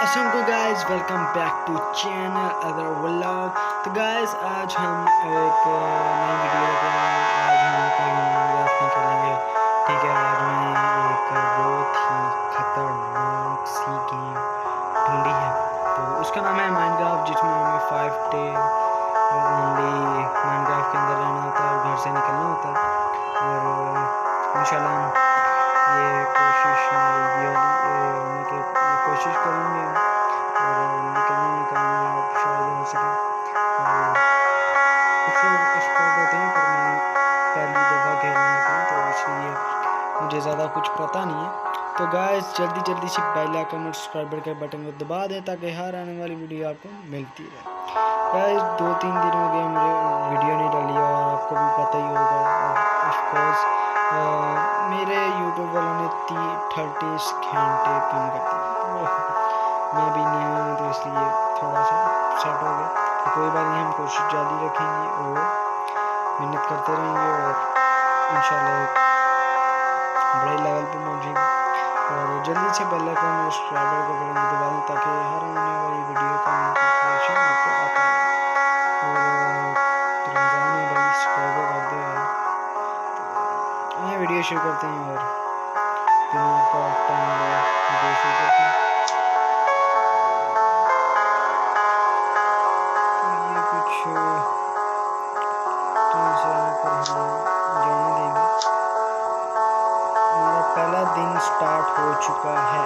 Aslam guys, welcome back to channel other vlog. तो guys आज हम एक नई वीडियो लेके आए हैं। आज हम कहीं माइनक्राफ्ट में खेलेंगे। ठीक है, आज मैंने एक बहुत ही खतरनाक सी गेम ढूंढी है। तो उसका नाम है माइनक्राफ्ट, जिसमें हमें 5 डे ओनली माइनक्राफ्ट के अंदर रहना होता है और घर से निकलना होता है। और इंशाल्लाह हम ये कोशिश करेंगे और निकलने में कामयाब शायद हो सके। कुछ लोग एक्सपर्ट होते हैं, पर मैं पहली दफ़ा खेलने लगा हूँ, तो इसलिए मुझे ज़्यादा कुछ पता नहीं है। तो गाइस जल्दी से बेल आइकन और सब्सक्राइबर के बटन को दबा दें ताकि हर आने वाली वीडियो आपको मिलती रहे। गाइस 2-3 दिन हो गए मुझे वीडियो नहीं डाली, और आपको भी पता ही होगा ऑफकोर्स मेरे यूट्यूब वालों ने 30 घंटे कम कर दिए। मैं भी नया हूँ, तो इसलिए थोड़ा सा सेट हो गया। तो कोई बात नहीं, हम कोशिश जारी रखेंगे और मेहनत करते रहेंगे और इंशाल्लाह एक बड़े लेवल पर पहुँचेंगे। और जल्दी से बेल आइकन और सब्सक्राइबर को बटन दबा दें ताकि हर आने वाली वीडियो का नोटिफिकेशन आपको आता रहे। और रमज़ान है भाई, सब्सक्राइबर कर दो यार। तो आइए वीडियो शुरू करते हैं और बिना आपका टाइम लिए वीडियो शुरू करते हैं। तो ये कुछ टाइम से यहाँ पर हम जाने देंगे। हमारा पहला दिन स्टार्ट हो चुका है।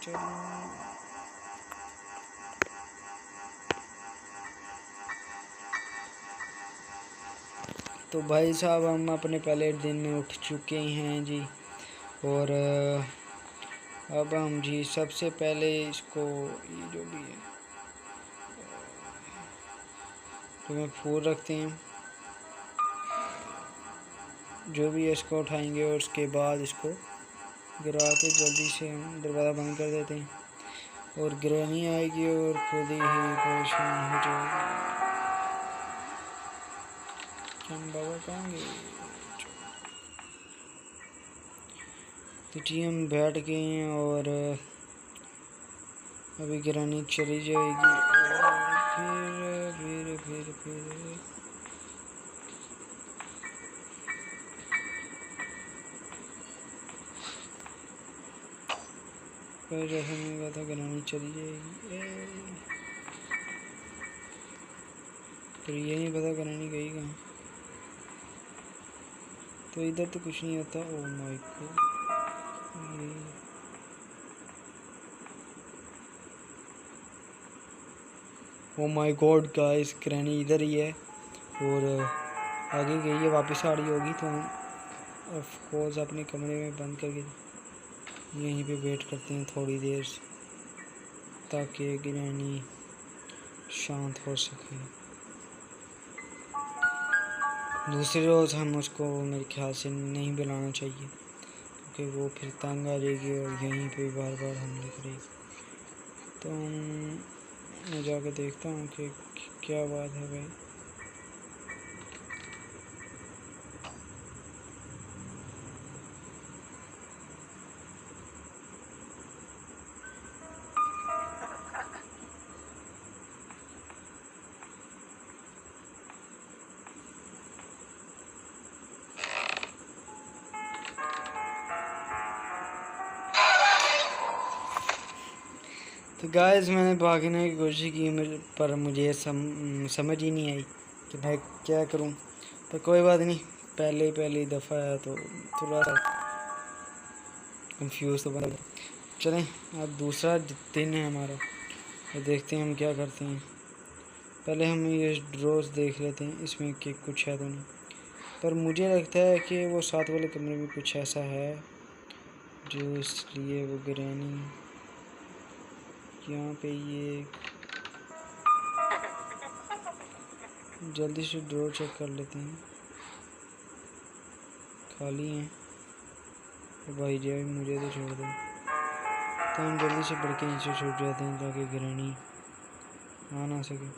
तो तो भाई साहब हम अपने पहले दिन में उठ चुके हैं जी। और अब हम जी सबसे पहले इसको ये जो भी है तो मैं फूल रखते हैं, जो भी है इसको उठाएंगे और उसके बाद इसको गिरा के जल्दी से हम दरवाज़ा बंद कर देते हैं। और गिरानी आएगी और खुद ही परेशान हो जाएगी। हम बाबा कहेंगे तो जी हम बैठ गए हैं और अभी गिरानी चली जाएगी। फिर जैसे मैंने कहा था गिरानी चली जाएगी, पर ये नहीं पता गिरानी गई कहाँ। तो इधर तो कुछ नहीं होता। Oh my god, oh my god guys, गिरानी इधर ही है और आगे गई है, वापस आ रही होगी। तो हम ऑफ कोर्स अपने कमरे में बंद करके यहीं पे वेट करते हैं थोड़ी देर ताकि गिरानी शांत हो सके। दूसरे रोज़ हम उसको मेरे ख्याल से नहीं बुलाना चाहिए, क्योंकि वो फिर तंग आ जाएगी और यहीं पे बार बार हमले करेगी। तो मैं जाकर देखता हूँ कि क्या बात है भाई। तो गाइस मैंने भागने की कोशिश की, पर मुझे समझ ही नहीं आई कि मैं क्या करूं। पर कोई बात नहीं, पहली दफ़ा है तो थोड़ा सा कंफ्यूज तो बना। चलें अब दूसरा दिन है हमारा, तो देखते हैं हम क्या करते हैं। पहले हम ये ड्रॉज देख लेते हैं, इसमें कि कुछ है तो नहीं। पर मुझे लगता है कि वो साथ वाले कमरे में कुछ ऐसा है जो इसलिए वो गिरानी यहाँ पे ये जल्दी से ड्रॉ चेक कर लेते हैं। खाली हैं तो भाई जी मुझे तो छोड़ दें। तो हम जल्दी से बढ़ के नीचे छूट जाते हैं ताकि गिरानी आ ना सके।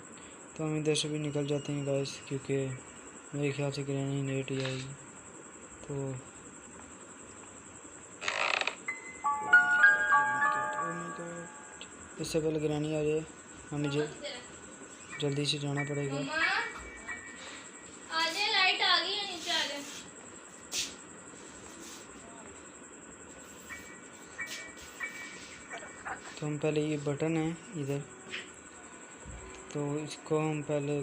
तो हम इधर से भी निकल जाते हैं गाइस, क्योंकि मेरे ख्याल से गिरानी लेट ही आएगी। तो इससे पहले गिरानी आ जाए हमें जल्दी से जाना पड़ेगा। लाइट आ गई है, नीचे आ जाए। तो हम पहले ये बटन है इधर, तो इसको हम पहले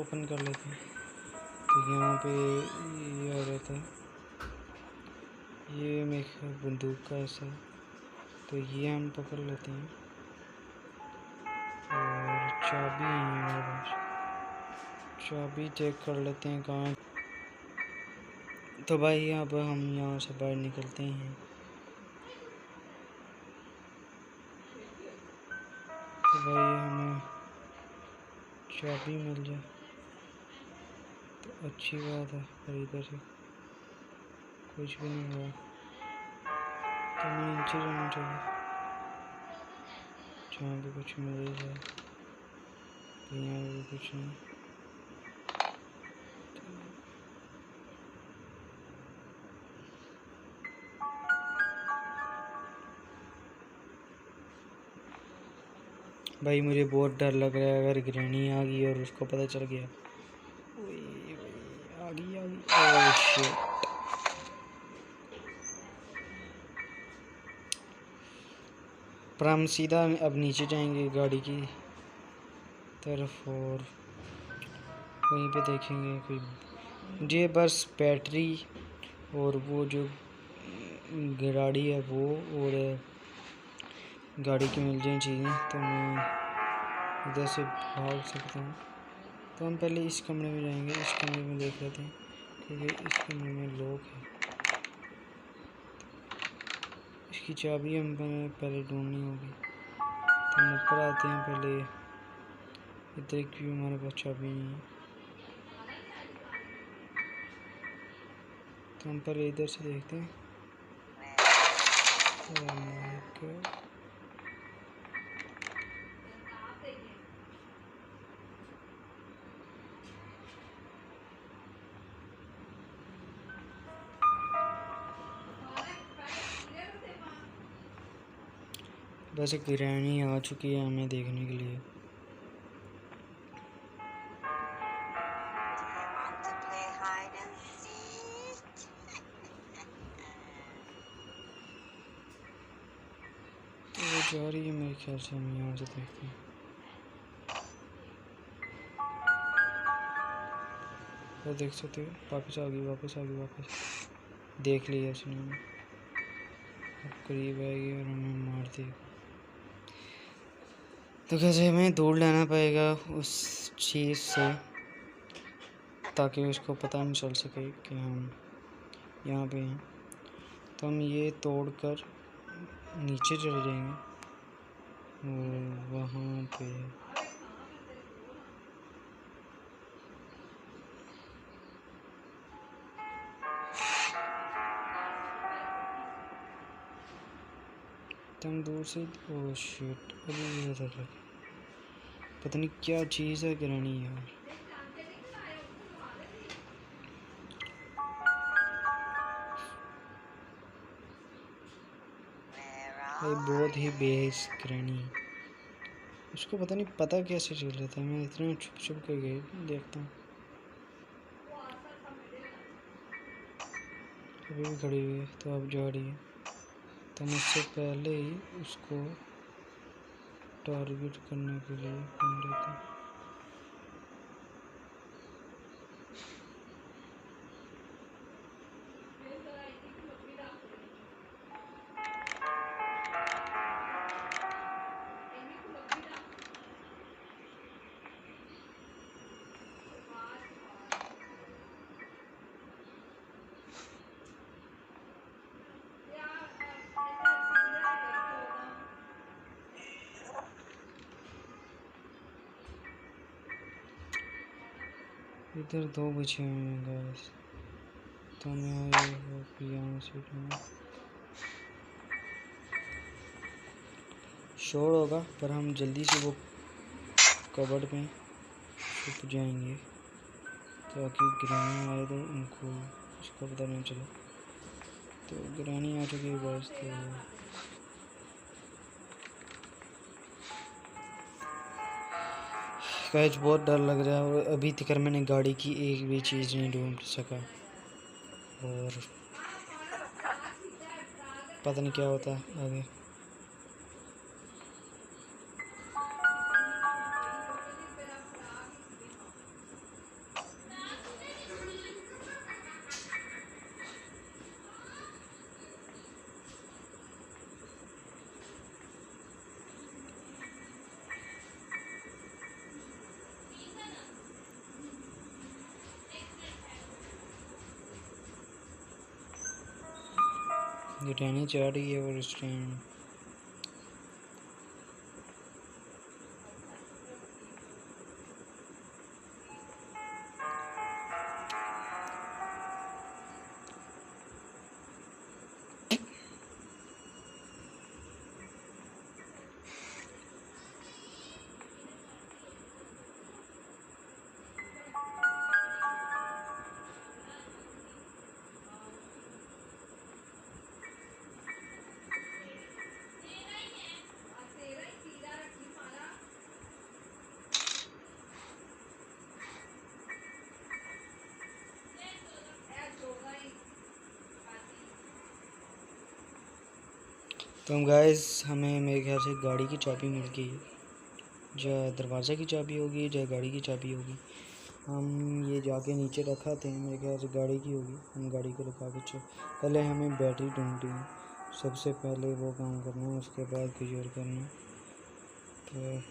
ओपन कर लेते हैं। तो यहाँ पे ये आ जाता है, ये मेरे बंदूक का ऐसा, तो ये हम पकड़ लेते हैं और चाबी है हमारे पास, चाबी चेक कर लेते हैं कहाँ। तो भाई अब हम यहाँ से बाहर निकलते हैं। तो भाई हमें चाबी मिल जाए तो अच्छी बात है, पर इधर से कुछ भी नहीं हुआ तो हमें नीचे जाना चाहिए जहाँ पे कुछ मिल जाए। तो यहाँ पे कुछ नहीं। भाई मुझे बहुत डर लग रहा है, अगर ग्रैनी आ गई और उसको पता चल गया। ओए आ गई। Oh shit. पर हम सीधा अब नीचे जाएंगे गाड़ी की तरफ और वहीं पे देखेंगे कोई। मुझे बस बैटरी और वो जो गाड़ी है वो और गाड़ी की मिल जाए चीज़ें, तो मैं इधर से भाग सकता हूँ। तो हम पहले इस कमरे में जाएंगे, इस कमरे में देख लेते हैं क्योंकि इस कमरे में लॉक है। इसकी चाबी हम पहले ढूंढनी होगी। तो हम ऊपर आते हैं, पहले इधर की हमारे पास चाबी नहीं है, तो हम पहले इधर से देखते हैं। Oh my God. वैसे ग्रैनी आ चुकी है हमें देखने के लिए। तो वो जा रही है मेरे ख्याल से, हम यहाँ से देखते हैं। वो देख सकते हो, वापस आ गई। देख लिया इसने, अब करीब आएगी और हमें मार देगी। तो कैसे हमें दूर लाना पड़ेगा उस चीज़ से, ताकि उसको पता नहीं चल सके कि हम यहाँ पे हैं। तो हम ये तोड़कर नीचे चले जाएंगे और वहाँ पे तो हम दूर से, ओह शिट, अभी इधर लगे। पता नहीं क्या चीज़ है गिरानी यार। ये बहुत ही बेस गिरानी है, उसको पता नहीं पता कैसे चल रहा था। मैं इतना छुप कर गई देखता हूँ, अभी भी खड़ी हुई है तो अब जा रही है। तो हम उससे पहले ही उसको टारगेट करने के लिए हम देते हैं। इधर दो बचे हुए हैं गाइस, तो मैं यहाँ से शोर होगा, पर हम जल्दी से वो कबर्ड में छुप जाएंगे ताकि गिरानी आए तो उनको उसका पता नहीं चले। तो गिरानी आ चुकी है गाइस, तो गाइस बहुत डर लग रहा है और अभी तक मैंने गाड़ी की एक भी चीज़ नहीं ढूंढ सका और पता नहीं क्या होता है आगे। ये टहनी चढ़ रही है और इस टाइम तो गाइस हमें मेरे ख्याल से गाड़ी की चाबी मिल गई है, या दरवाज़ा की चाबी होगी या गाड़ी की चाबी होगी। हम ये जाके नीचे रखाते हैं, मेरे ख्याल से गाड़ी की होगी। हम गाड़ी को रखा के पहले हमें बैटरी ढूंढनी है, सबसे पहले वो काम करना है, उसके बाद कुछ और करना है।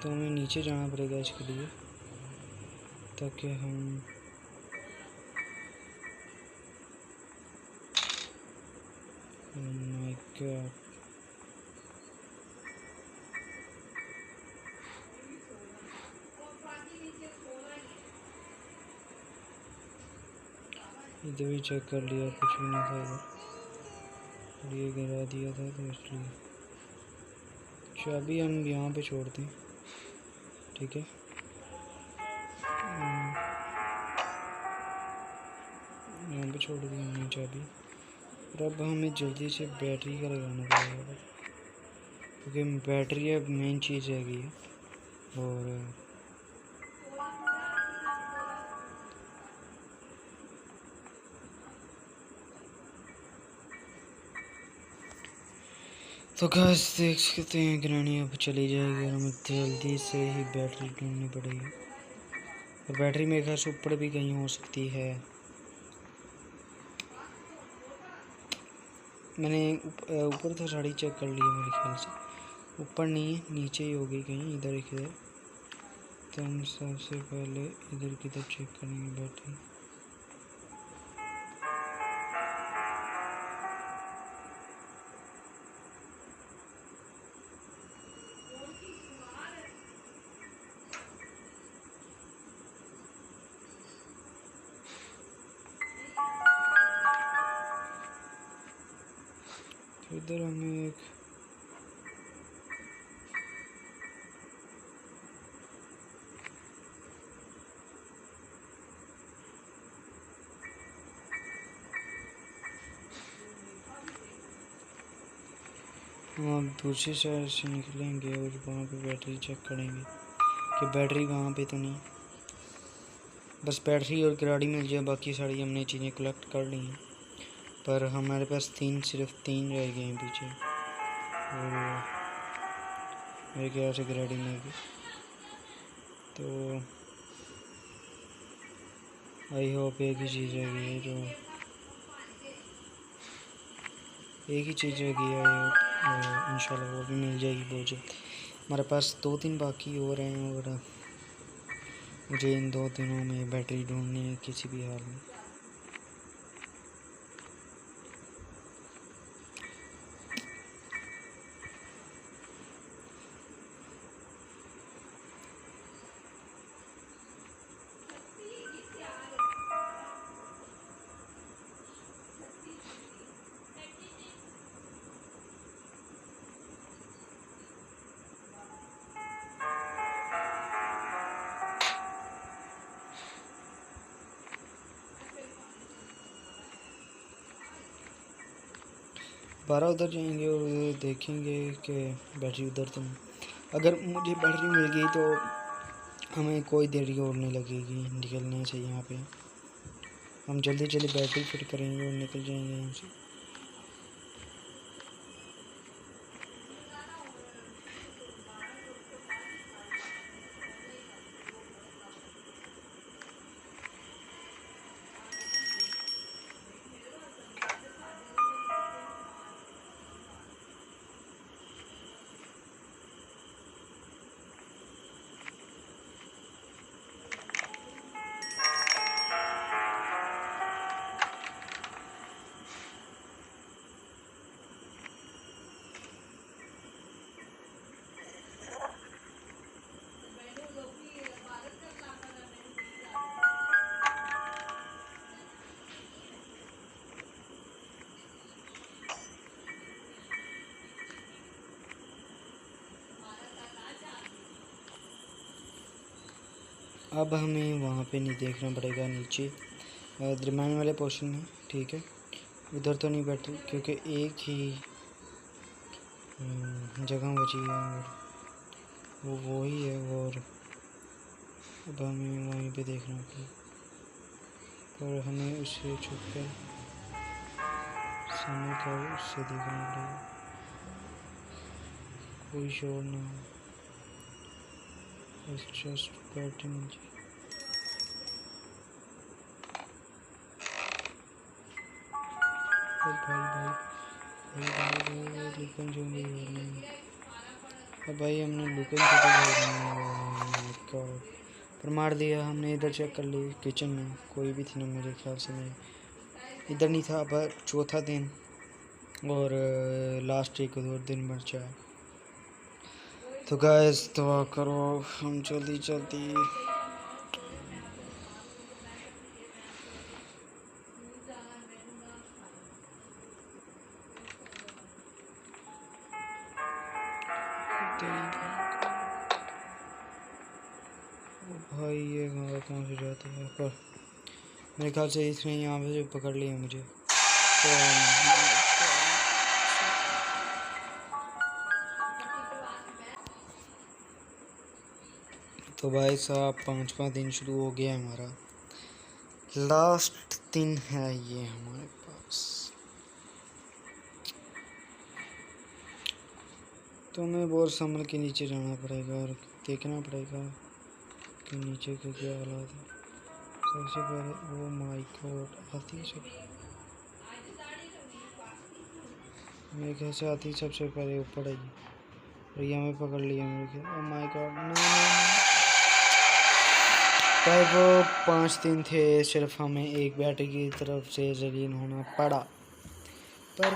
तो हमें नीचे जाना पड़ेगा इसके लिए, ताकि हम माय गॉड इधर भी चेक कर लिया, कुछ भी नहीं था इधर, ये गिरा दिया था तो इसलिए चाबी हम यहाँ पे छोड़ते हैं, ठीक है। यहाँ पे छोड़ दी हमने चाबी, और अब हमें जल्दी से बैटरी का लगाना पड़ेगा, क्योंकि बैटरी अब मेन चीज़ है गई है। और तो गैस देख सकते हैं ग्रैनी अब चली जाएगी और हमें जल्दी से ही बैटरी ढूंढनी पड़ेगी, और बैटरी मेरे ख्याल से ऊपर भी कहीं हो सकती है। मैंने ऊपर तो साड़ी चेक कर ली है, मेरे ख्याल से ऊपर नहीं है, नीचे ही होगी कहीं, इधर एक इधर। तो हम सबसे पहले इधर किधर चेक करेंगे बैटरी। तो इधर हमें एक हम दूसरी साइड से निकलेंगे और वहाँ पे बैटरी चेक करेंगे कि बैटरी वहाँ पे तो नहीं। बस बैटरी और गाड़ी मिल जाए, बाकी सारी हमने चीज़ें कलेक्ट कर ली हैं, पर हमारे पास सिर्फ तीन रह गए हैं पीछे, और मेरे ख्याल से गाड़ी में भी। तो आई होप एक ही चीज़ रह गई है, जो एक ही चीज़ रह गई है, इंशाल्लाह वो भी मिल जाएगी बहुत जल्द। हमारे पास 2-3 बाकी और हैं, और मुझे इन 2 दिनों में बैटरी ढूंढनी है किसी भी हाल में। दोबारा उधर जाएंगे और देखेंगे कि बैटरी उधर तो नहीं। अगर मुझे बैटरी मिल गई तो हमें कोई देरी और नहीं लगेगी निकलने से यहाँ पे। हम जल्दी जल्दी बैटरी फिट करेंगे और निकल जाएंगे यहाँ से। अब हमें वहाँ पे नहीं देखना पड़ेगा, नीचे दरम्यान वाले पोर्शन में, ठीक है। उधर तो नहीं बैठे क्योंकि एक ही जगह बची है और वो ही है। और अब हमें वहीं पे देखना पड़ेगा और हमें उससे छुप कर सामने का उससे देखना पड़ेगा, कोई शोर ना हो। जस्ट बैठे नीचे। भाई लुकन जो अब भाई हमने लुकन पर मार दिया हमने। इधर चेक कर ली किचन में कोई भी थी ना, मेरे ख्याल से मैं इधर नहीं था। पर चौथा दिन और लास्ट एक और दिन बचा है। तो गाइस दुआ करो हम जल्दी जल्दी भाई ये कहाँ से जाता है। पर मेरे ख्याल से इसने यहाँ पे पकड़ लिया मुझे। तो भाई साहब 5वां दिन शुरू हो गया हमारा, लास्ट दिन है ये हमारे पास। तो हमें बहुत संभल के नीचे जाना पड़ेगा और देखना पड़ेगा कि नीचे के क्या हालात है। सबसे पहले वो माय गॉड आती सब, मेरे ख्याल से आती सबसे पहले ऊपर है और ये हमें पकड़ लिया मेरे ख्याल। ओ माय गॉड भाई वो 5 दिन थे, सिर्फ हमें एक बैटरी की तरफ से जलील होना पड़ा। पर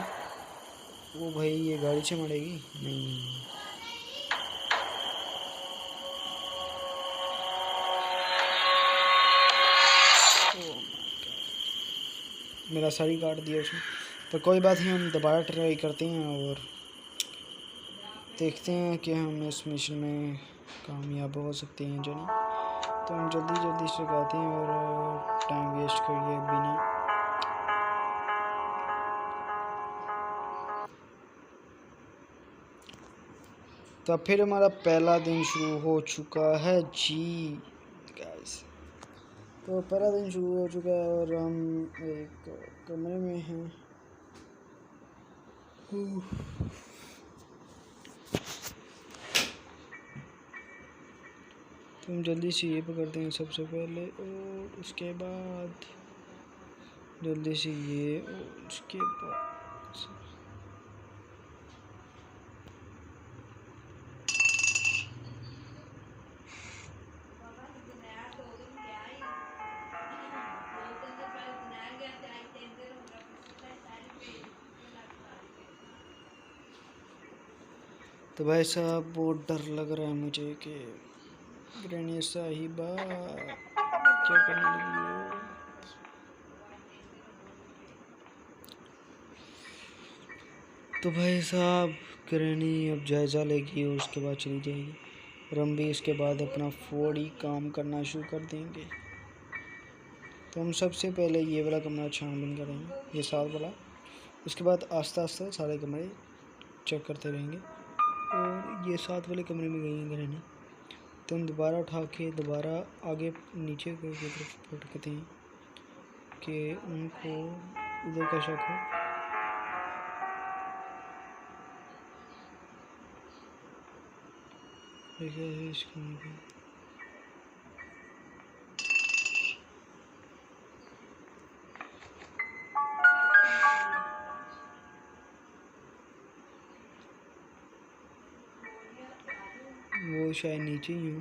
वो भाई ये गाड़ी से मरेगी नहीं। मेरा सर ही काट दिया उसने। पर कोई बात नहीं, हम दोबारा ट्राई करते हैं और देखते हैं कि हम इस मिशन में कामयाब हो सकते हैं जो नहीं। तो हम जल्दी जल्दी से गाते हैं और टाइम वेस्ट करिए बिना। तो फिर हमारा पहला दिन शुरू हो चुका है जी गाइस। तो पहला दिन शुरू हो चुका है और हम एक कमरे में हैं। तो हम जल्दी से ये पकड़ते हैं सबसे पहले और उसके बाद जल्दी से ये और उसके बाद तो भाई साहब बहुत डर लग रहा है मुझे कि ग्रैनी साहिबा क्या करने लगी हो। तो भाई साहब ग्रैनी अब जायज़ा लेगी और उसके बाद चली जाएगी और हम भी इसके बाद अपना फौरी काम करना शुरू कर देंगे। तो हम सबसे पहले ये वाला कमरा छानबीन करेंगे, ये साथ वाला, उसके बाद आस्ता आस्ता सारे कमरे चेक करते रहेंगे। और ये साथ वाले कमरे में गई हैं ग्रहणी, तो हम दोबारा उठा के दोबारा आगे नीचे की तरफ भटकते हैं कि उनको उधर का शक हो। देखिए इस कमरे पे वो शायद नीचे ही हो।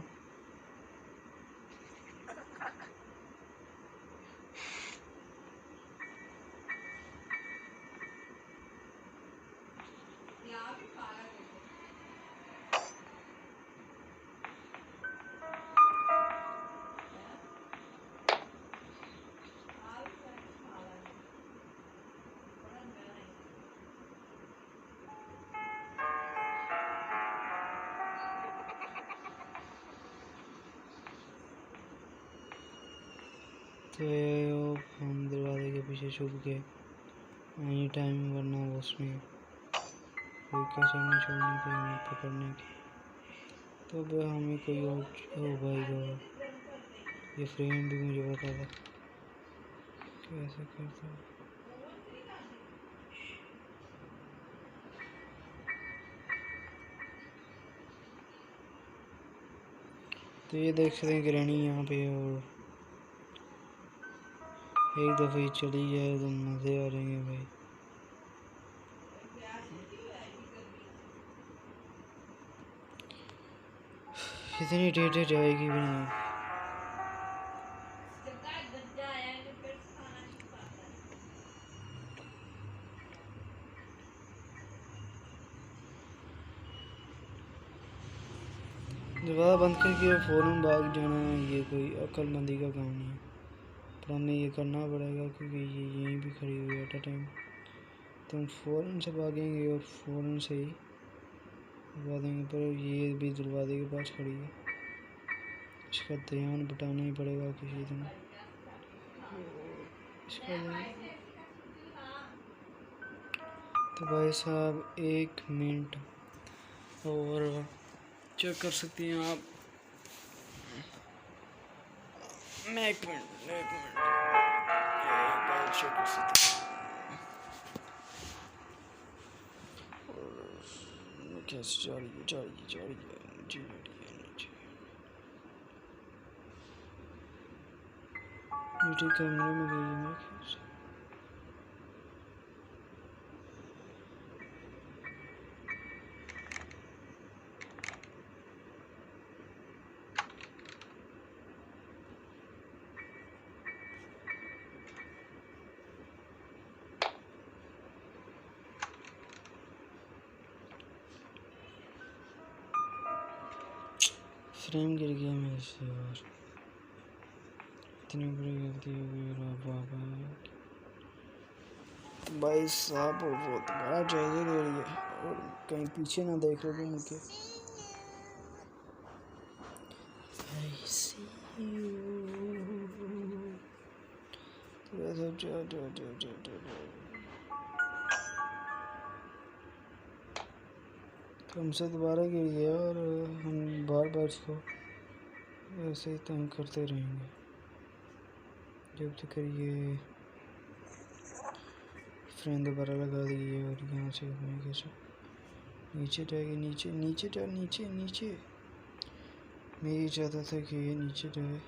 तो हम दरवाजे के पीछे छुप के एनी टाइम, वरना वो उसमें कोई कसर नहीं छोड़नी थी हमें पकड़ने की। तो अब हमें कोई और ओ भाई गॉड, ये फ्रेम भी मुझे पता था कैसे करता है। तो ये देख सकते हैं ग्रहणी यहाँ पे, और एक दफ़े चली जाए तो मज़े आ रहे हैं भाई। इतनी टेढ़े जाएगी भी नहीं। दरवाज़ा बंद करके फ़ौरन भाग जाना ये कोई अक्लमंदी का काम नहीं है, पर हमें ये करना पड़ेगा क्योंकि ये यहीं भी खड़ी हुई है एट अ टाइम। तो हम फ़ौरन से भागेंगे और फ़ौरन से ही भगा देंगे, पर ये भी दरवाजे के पास खड़ी है, इसका ध्यान बटाना ही पड़ेगा किसी दिन। इसका तो भाई साहब 1 मिनट और चेक कर सकती हैं आप। मैं 1 मिनट चेक कर सकती हूँ। और कैसे जा रही है नीचे कैमरे में गई है मेरे ख्याल से। फ्रेम गिर गया मेरे से यार, इतनी बड़ी गलती हो गई बाबा भाई साहब। और बहुत बड़ा ट्रेजर ले लिया, और कहीं पीछे ना देख लो तुम उनके। तो हमसे दोबारा गिर गया और हम बार बार इसको ऐसे ही तंग करते रहेंगे जब तक ये फ्रेम दोबारा लगा दिए। और यहाँ से हमें कैसे नीचे जाएगी, नीचे मैं ये चाहता था कि ये नीचे जाए।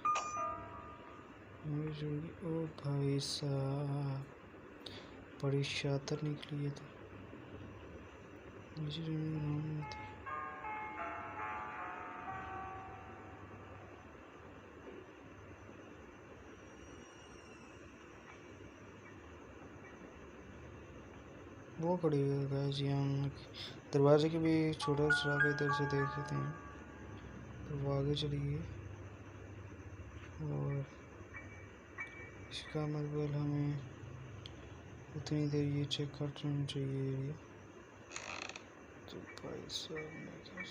ओ भाई साहब बड़ी शातिर निकली है। तो नीचे जाने था। वो खड़ी हुई है गाइस यहाँ दरवाजे के भी छोटा सा इधर से देख लेते हैं। तो वो आगे चली गई और इसका मतलब हमें उतनी देर ये चेक करना चाहिए एरिया। तो भाई साहब मैं क्या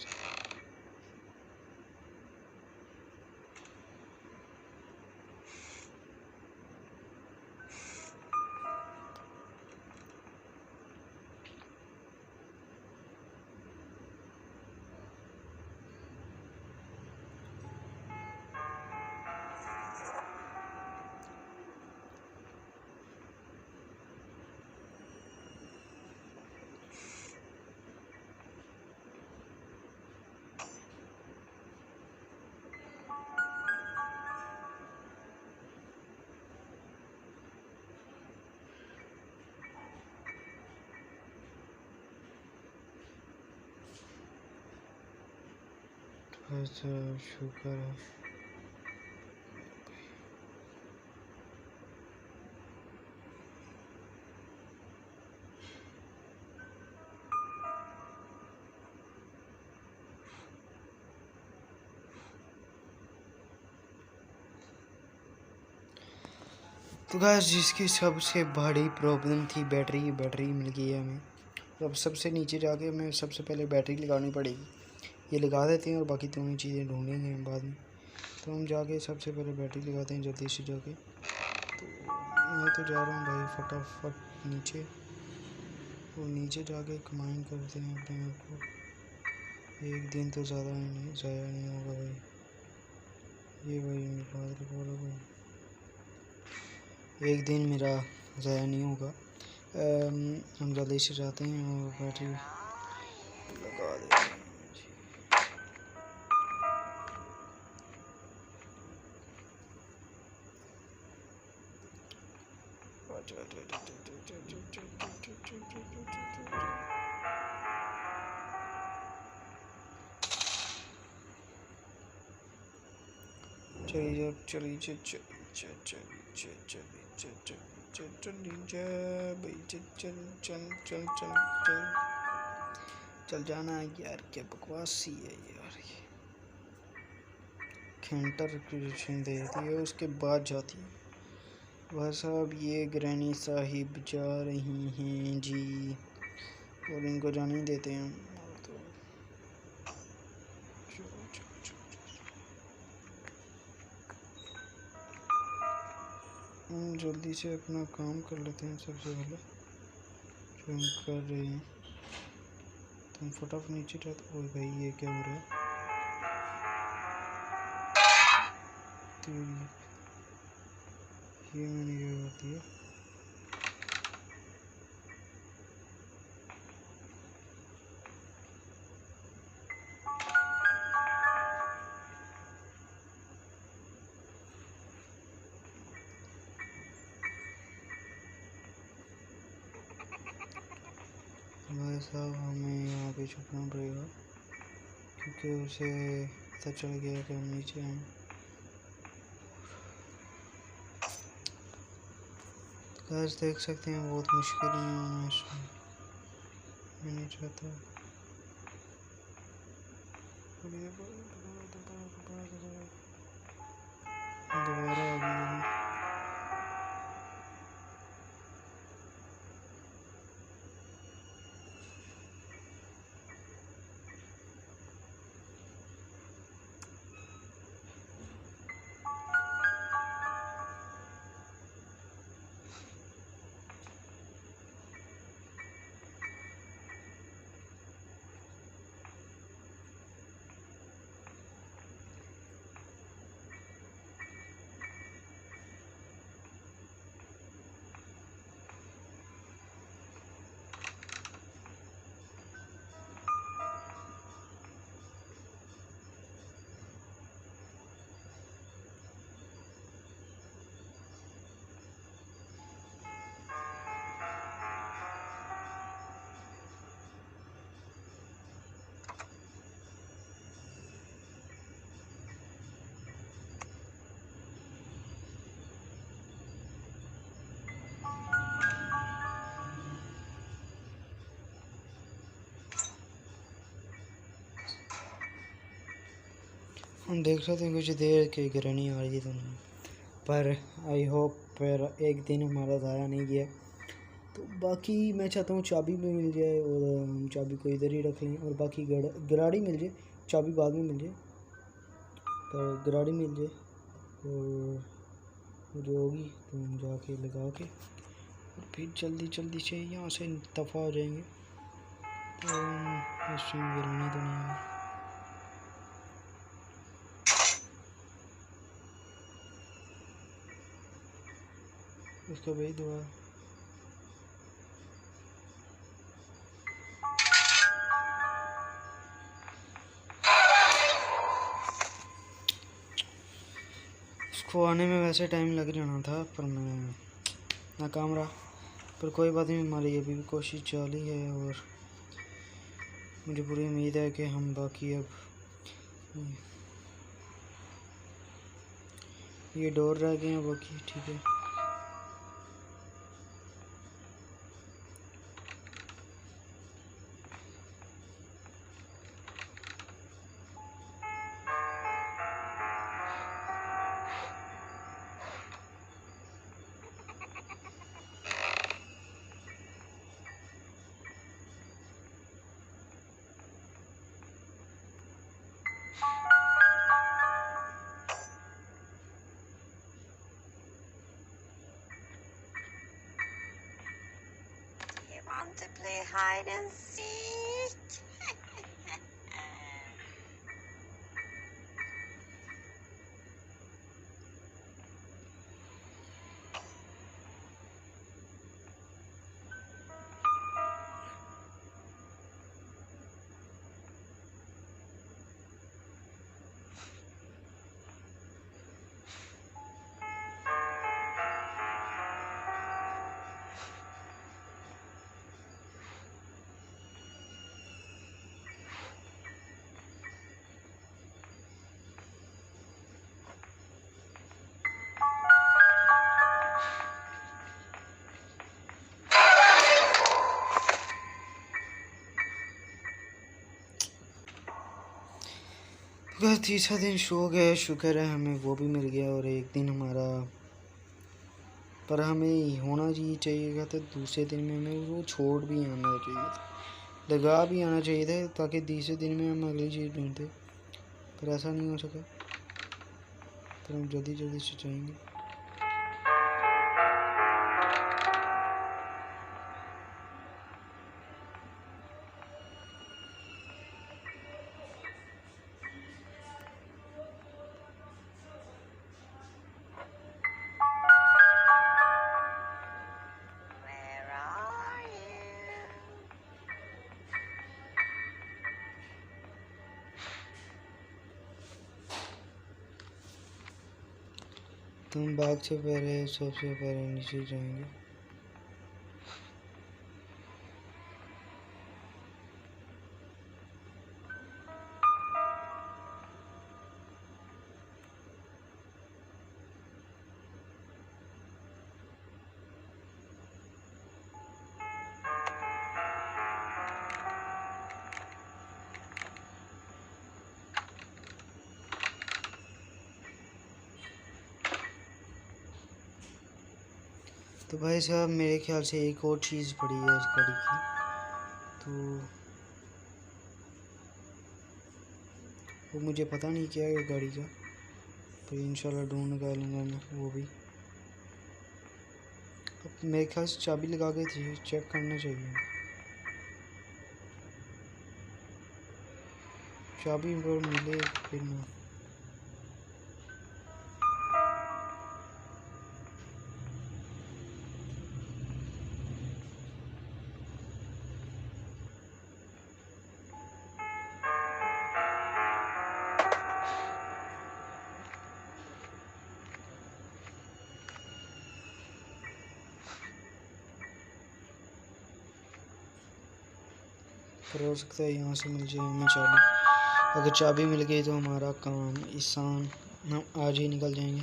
अच्छा शुक्र है। तो गाइस जिसकी सबसे बड़ी प्रॉब्लम थी बैटरी मिल गई है हमें। तो अब सबसे नीचे जाके हमें सबसे पहले बैटरी लगानी पड़ेगी। ये लगा देते हैं और बाकी दोनों चीज़ें ढूंढेंगे हम बाद में। तो हम जाके सबसे पहले बैटरी लगाते हैं जल्दी से जाके। तो मैं तो जा रहा हूँ भाई फटाफट नीचे, और नीचे जाके कमाइन करते हैं अपने आप को। एक दिन तो ज़्यादा नहीं ज़ाया नहीं होगा भाई। ये भाई बात बोलो भाई, एक दिन मेरा ज़ाया नहीं होगा। हम जल्दी से जाते हैं और बैटरी लगा देते हैं। चलिए चल जाना है यार, क्या बकवासी है यार। ये खेंटर क्रिएशन देती है उसके बाद जाती है। वह साहब ये ग्रैनी साहिब जा रही हैं जी, और इनको जाने ही देते हैं। तो हम जल्दी से अपना काम कर लेते हैं सबसे पहले जो हम कर रहे हैं। तो हम फटाफट नीचे जाते। ओए भाई ये क्या हो रहा है तेरी, ये मैंने क्या कर दिया। भाई साहब हमें यहाँ पे छुपना पड़ेगा क्योंकि उसे पता चल गया कि हम नीचे हैं। गाइस देख सकते हैं बहुत मुश्किल है इसमें, मैं नहीं चाहता। दोबारा आ गई। हम देख सकते हैं कुछ देर की ग्रहणी आ रही तो नहीं, पर आई होप पर एक दिन हमारा ज़ाया नहीं गया। तो बाकी मैं चाहता हूँ चाबी भी मिल जाए और हम चाबी को इधर ही रख लें, और बाकी गराड़ी मिल जाए, चाबी बाद में मिल जाए पर गराड़ी मिल जाए और जो होगी तो हम जाके लगा के और फिर जल्दी से यहाँ से दफ़ा हो जाएंगे। तो इस टाइम गिरानी तो नहीं है। उसका भाई दुआ उसको आने में वैसे टाइम लग जाना था पर मैं नाकाम रहा। पर कोई बात नहीं, हमारी अभी भी कोशिश जारी है और मुझे पूरी उम्मीद है कि हम बाकी अब ये डोर रह गए हैं बाकी, ठीक है। You want to play hide and seek? बस तीसरा दिन शो गया, शुक्र है हमें वो भी मिल गया। और एक दिन हमारा, पर हमें होना चाहिए था दूसरे दिन में हमें वो छोड़ भी आना चाहिए था, लगा भी आना चाहिए था, ताकि तीसरे दिन में हम अगली चीज़ ढूंढते, पर ऐसा नहीं हो सका। पर हम जल्दी जल्दी से जाएंगे। Where are you? तुम बाग से पहले सबसे पहले नीचे जाएंगे। तो भाई साहब मेरे ख्याल से एक और चीज़ पड़ी है इस गाड़ी की, तो वो मुझे पता नहीं क्या है गाड़ी का, पर इंशाल्लाह ढूंढ निकालूंगा मैं वो भी। अब मेरे ख्याल से चाबी लगा के थी, चेक करना चाहिए। चाबी पर मिले फिर ना। पर हो सकता है यहाँ से मिल जाए हमें चाबी। अगर चाबी मिल गई तो हमारा काम आसान, हम आज ही निकल जाएंगे।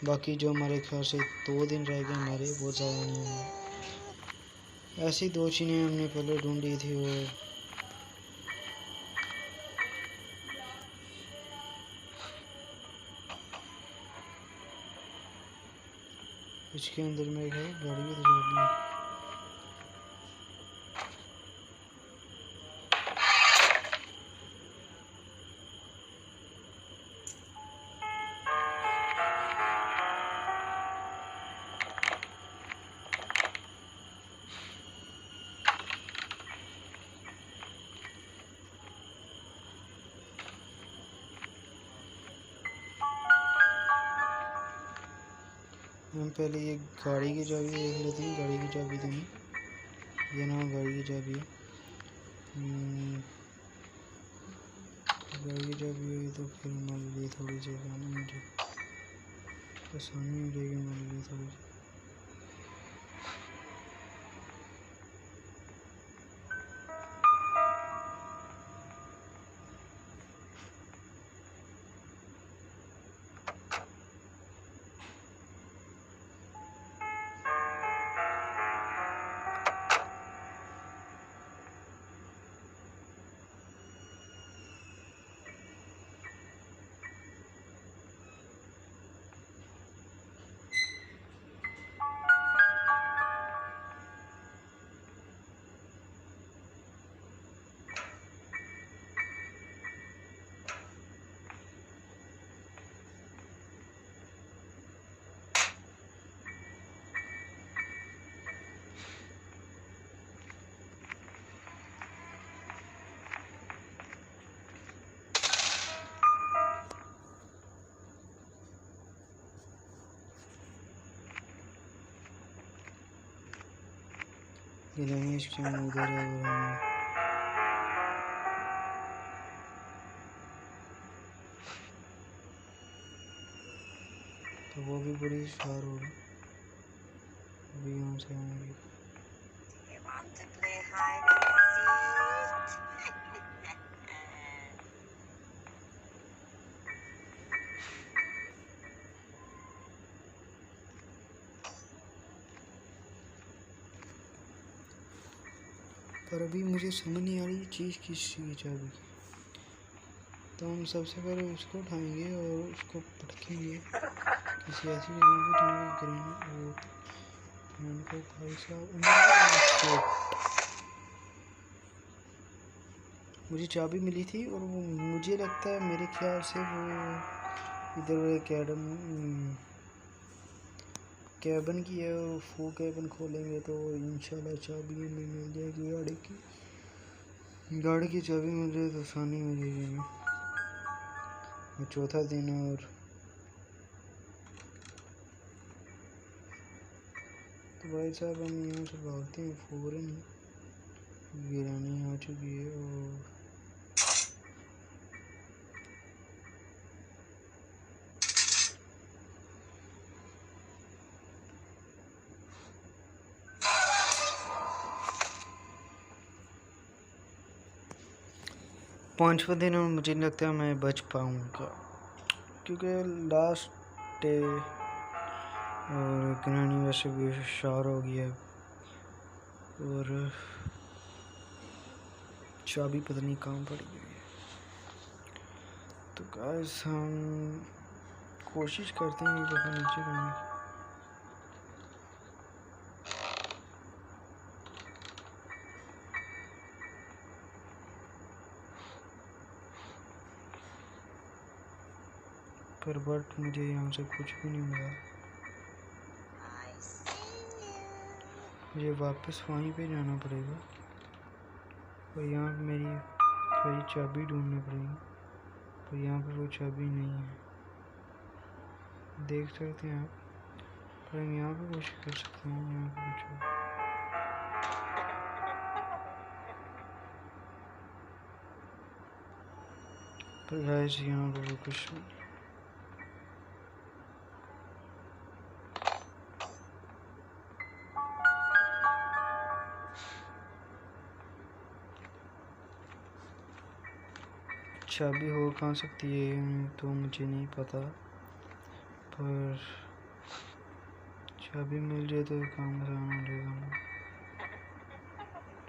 बाकी जो हमारे ख्याल से 2 दिन रह गए हमारे, वो ज़्यादा नहीं होंगे। ऐसी 2 चीज़ें हमने पहले ढूंढी थी, और इसके अंदर मेरे ख्याल गाड़ी की तो चाबी है। हम पहले ये गाड़ी की चाबी देख लेते हैं। गाड़ी की चाबी देंगे, ये ना गाड़ी की चाबी है। गाड़ी की चाबी हुई तो फिर हमारे लिए थोड़ी सी आसानी हो जाएगी हमारे लिए थोड़ी सी। रमेश टाइम उधर है और हम तो वो भी बड़ी शार होगी। अभी यहाँ से आएंगे। Do you want to play hide and seek? पर अभी मुझे समझ नहीं आ रही चीज़ किस की चाबी की। तो हम सबसे पहले उसको उठाएंगे और उसको पटकेंगे किसी ऐसी जगह पे जहाँ पे ग्रेन वो उनको भाई साहब मुझे चाबी मिली थी और वो मुझे लगता है मेरे ख्याल से वो इधर कैबन की है और वो कैबन खोलेंगे तो इंशाल्लाह चाबी हमें मिल जाएगी गाड़ी की चाबी मिल जाए तो आसानी हो जाएगी हमें। ये चौथा दिन है और तो भाई साहब हम यहाँ से भागते हैं फ़ौरन ही। वीरानी आ चुकी है और पाँचवा दिन और मुझे नहीं लगता मैं बच पाऊँगा क्योंकि लास्ट डे और किरानी वैसे भी शार हो गया और चाबी पता नहीं कहाँ पड़ी हुई है। तो गाइस हम कोशिश करते हैं ये दफ़ा नीचे करने की। पर बट मुझे यहाँ से कुछ भी नहीं मिला। I see you. मुझे वापस वहीं पे जाना पड़ेगा और यहाँ पे मेरी थोड़ी चाबी ढूंढनी पड़ेगी पर यहाँ पे वो चाबी नहीं है। देख सकते हैं आप पर हम यहाँ पे कोशिश कर सकते हैं। यहाँ पे कुछ पर गाइस यहाँ पे वो कुछ चाबी हो कहाँ सकती है तो मुझे नहीं पता पर चाबी मिल जाए तो काम आसान हो जाएगा।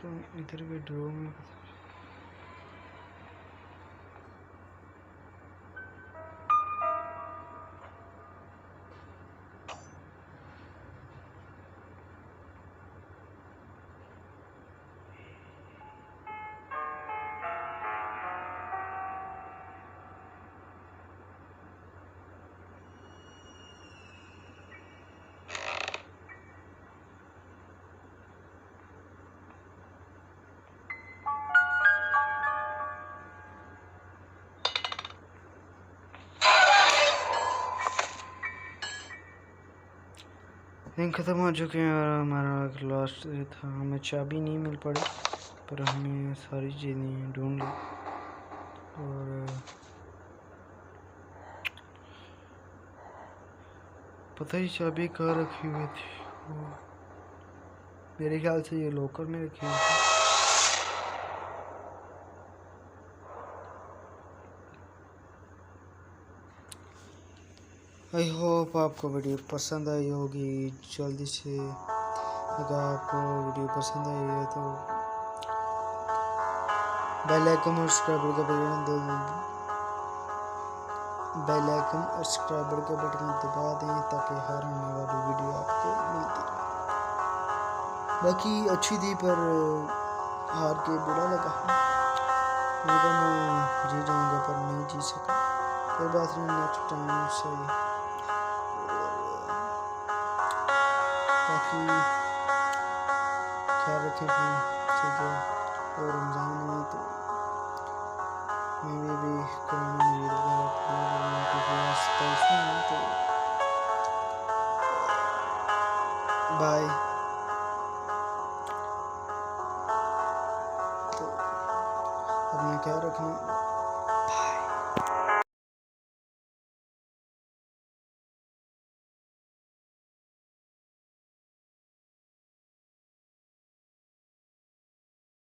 तो इधर के ड्रॉ में दिन ख़त्म हो चुके हैं और हमारा लास्ट था। हमें चाबी नहीं मिल पड़ी पर हमने सारी चीज़ें ढूंढ ली और पता ही चाबी कहाँ रखी हुई थी। वो मेरे ख्याल से ये लॉकर में रखी हुई थी। आई होप आपको वीडियो पसंद आई होगी। जल्दी से अगर आपको वीडियो पसंद आई है तो बेल आइकन और सब्सक्राइबर का बटन दबा दें ताकि हर आने वाली वीडियो आपको मिलती रहे। बाकी अच्छी थी पर हार के बुरा लगा। मैं जी जाऊँगा पर नहीं जी सका। कोई बात नहीं, नेक्स्ट टाइम से। बाकी ख्याल रखें अपना, ठीक है। और रमज़ान है तो मैं भी कुरान मजीद तो बाय। तो अपना ख्याल रखना।